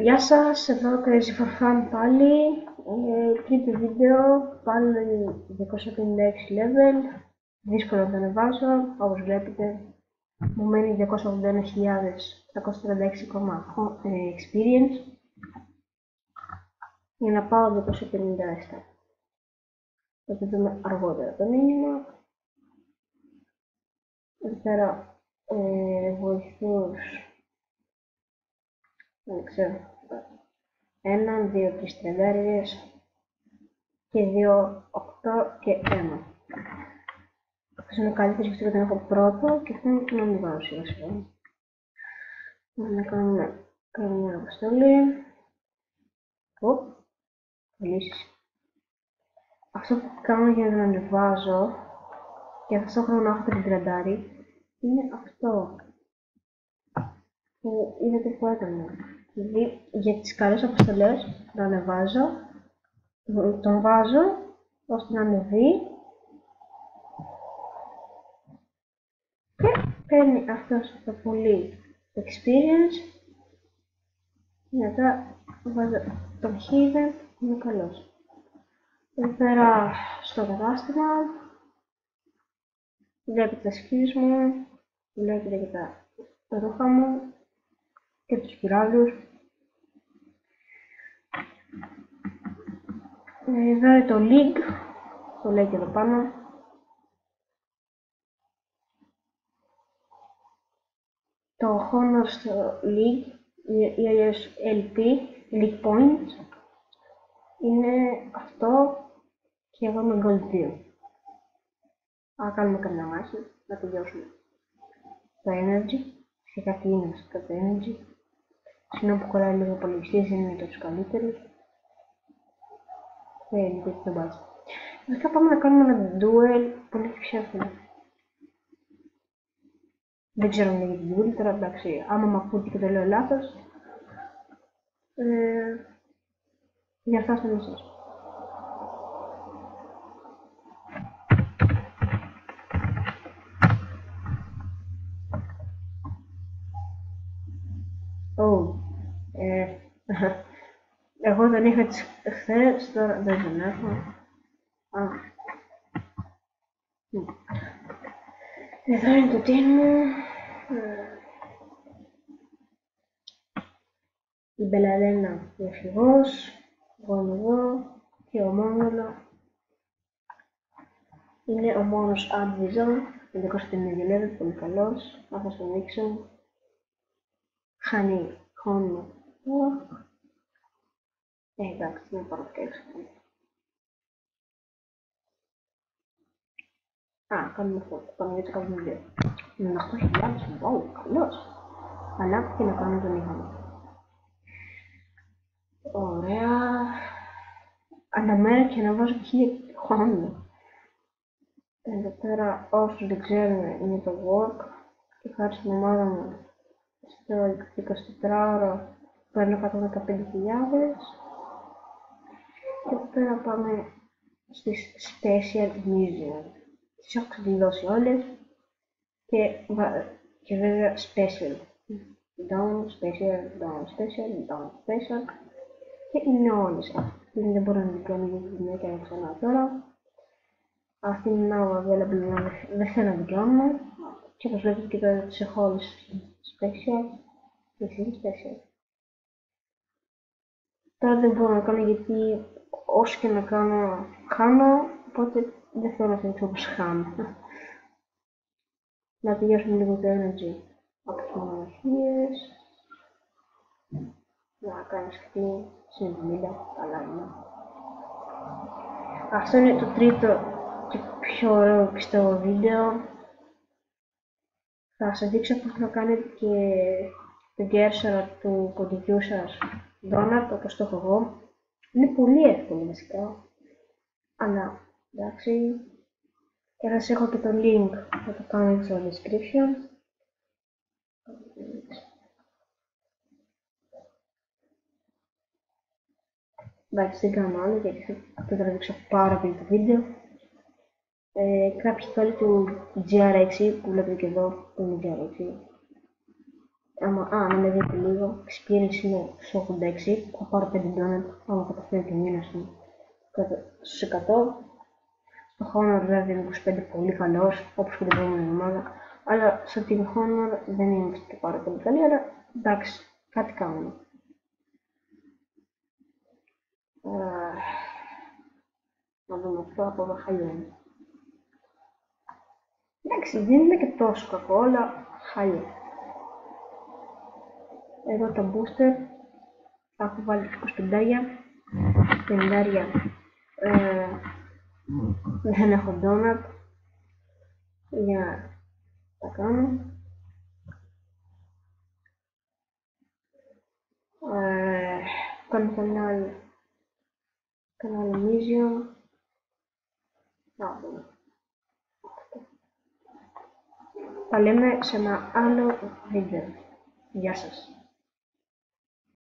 Γεια σας, εδώ Crazy for Fun πάλι. Τρίτο βίντεο, πάλι 256 level. Δύσκολο να το ανεβάζω, όπως βλέπετε. Μου μένει 281.736 ακόμα experience. Για να πάω 257. Θα το δούμε αργότερα το μήνυμα. Εδώ πέρα βοηθούς. Δεν ξέρω. 1, 2, 3 τρεντάριες και 2, 8 και 1. Αυτός είναι ο καλύτερος γιατί δεν έχω πρώτο και αυτό είναι το να μην βάλω σιγά σιγά. Να κάνουμε μια αποστολή. Λύσεις. Αυτό που κάνω για να ανεβάζω και αυτό το χρόνο έχω την τρεντάρι είναι αυτό που είδατε που έκανα. Δηλαδή για τις καλές αποστολές να ανεβάζω, τον βάζω ώστε να ανεβεί και παίρνει αυτός το πολύ experience και μετά βάζω τον hidden που είναι καλός. Εδώ πέρα στο κατάστημα βλέπετε τα skills μου, βλέπετε και τα ρούχα μου και τους πυράλους. Εδώ είναι το League, το λέει και εδώ πάνω. Το Honor στο League ή αλλιώς LP, League Points, είναι αυτό και εγώ με Gold 2. Θα κάνουμε καμιά μάχη, να τελειώσουμε το Energy, σε κάτι είναι αυτό το Energy. Συγγνώμη που κολλάει λίγο υπολογιστής, δεν είναι τόσο καλύτερος. Δεν είναι και το μπάζι. Βασικά πάμε να κάνουμε ένα duel πολύ πιο εύκολο. Δεν ξέρω αν είναι για την duel, τώρα εντάξει, άμα μ' ακούτε και το λέω λάθος, διορθώστε με εσείς. Εγώ δεν είχα τις χθες, τώρα δεν τον έχω. Εδώ είναι το team μου. Η Μπελαρένα διαφυγός, εγώ είμαι εδώ και ο Μόνολο είναι ο μόνος Advison, 550 level, πολύ καλός. Θα σας τον δείξω. Χάνει χρόνο. Εντάξει, να πάρω και έξω. Κάνουμε αυτό, κάνουμε έτσι κάνουμε δύο. Με 8.000, wow, καλός. Αλλά και να κάνουμε τον ήχο. Ωραία. Αναμέρα και να βάζω 1.000 χρόνο. Εδώ πέρα όσους δεν ξέρουν είναι το work και χάρη στην ομάδα μου στο 24ωρο παίρνω 115.000 και εδώ πέρα πάμε στις Special Museum. Τις έχω ξεκλειδώσει όλες και βέβαια Special. Down, Special, Down, Special, Down, Special και είναι όλες. Αυτή δεν μπορώ να την κάνω γιατί την έκανα ξανά τώρα. Αυτή είναι now available, δεν θέλω να την κάνω και όπως βλέπετε και τώρα τις έχω όλες Special και είναι Special. Τώρα δεν μπορώ να κάνω γιατί όσο και να κάνω χάνω, οπότε δεν θέλω να συνεχίσω όπως χάνω. Να τελειώσουμε λίγο το energy από τις μοναχίες. Να κάνεις αυτή στην 70, καλά είναι. Αυτό είναι το τρίτο και πιο ωραίο πιστεύω βίντεο. Θα σας δείξω πώς να κάνετε και την κέρσαρα του ποντικού σας donut όπως το έχω εγώ. Είναι πολύ εύκολο βασικά, αλλά εντάξει. Και θα σας έχω και το link, θα το κάνω στο description. Εντάξει, δεν κάνω άλλο γιατί θα τραβήξω πάρα πολύ το βίντεο. Κάποιοι θέλουν του GR6 που βλέπετε και εδώ που είναι GR6. Να με δείτε λίγο, experience είναι στο 86, θα πάρω 5 donut, άμα καταφέρω τη μήνα στους 100. Στο Honor βέβαια είναι 25 πολύ καλός, όπως και την προηγούμενη εβδομάδα, αλλά στο Team Honor δεν είναι και πάρα πολύ καλή, αλλά εντάξει, κάτι κάνουμε. Να δούμε αυτό από εδώ χαλιό είναι. Εντάξει, δεν είναι και τόσο κακό, αλλά χαλιό. Εδώ τα booster, θα έχω βάλει 25, 50, δεν έχω donut, για να τα κάνω. Κάνω κανάλι Medium. Να δούμε. Τα λέμε σε ένα άλλο βίντεο. Γεια σας.